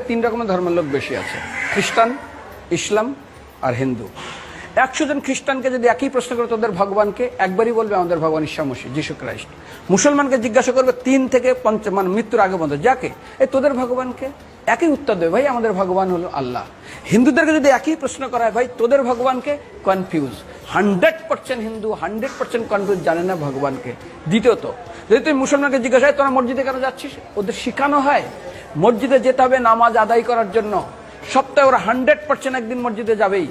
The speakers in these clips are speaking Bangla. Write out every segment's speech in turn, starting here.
তিন রকমের ধর্মের লোক বেশি আছে, খ্রিস্টান, ইসলাম আর হিন্দু। 100 জন খ্রিস্টানকে যদি একই প্রশ্ন করে তোদের ভগবানকে, একবারই বলবে আমাদের ভগবান ঈশ্বর মসিহ যীশু খ্রাইস্ট। মুসলমানকে জিজ্ঞাসা করবে 3 থেকে 5 মানে মৃত্যুর আগে পর্যন্ত, যাকে এই তোদের ভগবানকে, একই উত্তর দেবে, ভাই আমাদের ভগবান হলো আল্লাহ। হিন্দুদেরকে যদি একই প্রশ্ন করা হয়, ভাই তোদের ভগবানকে, কনফিউজ। 100% হিন্দু 100% কনফিউজ, জানে না ভগবানকে। দ্বিতীয়ত, যদি তুমি মুসলমানকে জিজ্ঞাসা হয় তোরা মসজিদে কেন যাচ্ছিস, ওদের শেখানো হয় মসজিদে যেতে হবে নামাজ আদায় করার জন্য। সপ্তাহে ওরা 100% একদিন মসজিদে যাবেই।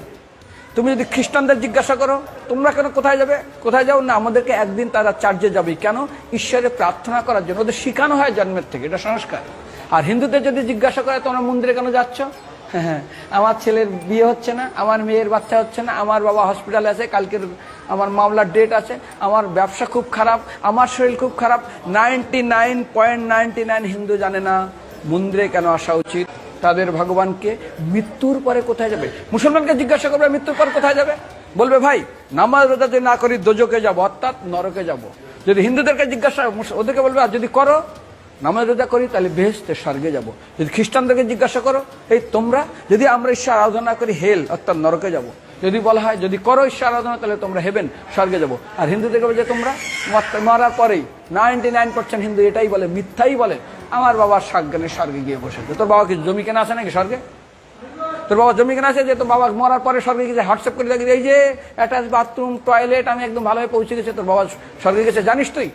তুমি যদি খ্রিস্টানদের জিজ্ঞাসা করো তোমরা কেন কোথায় যাবে, কোথায় যাও না, আমাদেরকে একদিন তারা চার্চে যাবে। কেন? ঈশ্বরে প্রার্থনা করার জন্য, ওদের শেখানো হয় জন্মের থেকে, এটা সংস্কার। আর হিন্দুদের যদি জিজ্ঞাসা করে তোমরা মন্দিরে কেন যাচ্ছ, হ্যাঁ আমার ছেলের বিয়ে হচ্ছে না, আমার মেয়ের বাচ্চা হচ্ছে না, আমার বাবা হসপিটালে আছে, কালকের আমার মামলার ডেট আছে, আমার ব্যবসা খুব খারাপ, আমার শরীর খুব খারাপ। 99.99 হিন্দু জানে না মন্দিরে কেন আসা উচিত, তাদের ভগবানকে মৃত্যুর পরে কোথায় যাবে। মুসলমানকে জিজ্ঞাসা করবে মৃত্যুর পর কোথায় যাবে, বলবে ভাই নামাজ রোজা যদি না করি দোজকে যাব, অর্থাৎ নরকে যাব। যদি হিন্দুদেরকে জিজ্ঞাসা, ওদেরকে বলবে আর যদি করো নামাজ রোজা করি তাহলে বেহেশতে স্বর্গে যাব। যদি খ্রিস্টানদেরকে জিজ্ঞাসা করো, এই তোমরা যদি আমরা ঈশ্বর আরাধনা করি হেল অর্থাৎ নরকে যাব। যদি বলা হয় যদি করো ঈশ্বর আরাধনা তাহলে তোমরা হেভেন স্বর্গে যাব। আর হিন্দুদেরকে বলে যে তোমরা মরার পরেই 99% হিন্দু এটাই বলে, মিথ্যাই বলে, আমার বাবার সাজ্ঞানে স্বর্গে গিয়ে বসেছে। তোর বাবা কি জমি কেনা আছে নাকি স্বর্গে? তোর বাবা জমি কেনা আছে যে তোর বাবা মরার পরে স্বর্গে গেছে, হোয়াটসঅ্যাপ করে দেখি এই যে অ্যাটাচ বাথরুম টয়লেট আমি একদম ভালোভাবে পৌঁছে গেছে, তোর বাবা স্বর্গে গেছে জানিস তুই?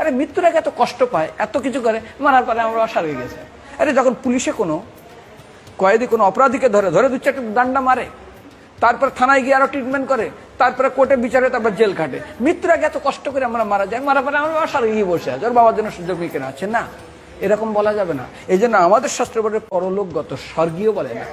আরে মৃত্যুর আগে এত কষ্ট পায়, এত কিছু করে, মারার পরে আমার বাবা স্বর্গে গেছে। আরে যখন পুলিশে কোনো কয়েদি কোনো অপরাধীকে ধরে 2-4টা ডান্ডা মারে, তারপর থানায় গিয়ে আরো ট্রিটমেন্ট করে, তারপরে কোর্টে বিচারে, তারপর জেল খাটে, মৃত্যুর আগে এত কষ্ট করে আমরা মারা যায়, মারা পরে আমার বাবা স্বর্গে গিয়ে বসে আছে, ওর বাবার জন্য জমি কেনা আছে না, এরকম বলা যাবে না। এই জন্য আমাদের শাস্ত্র বলে পরলোকগত, স্বর্গীয় বলে না।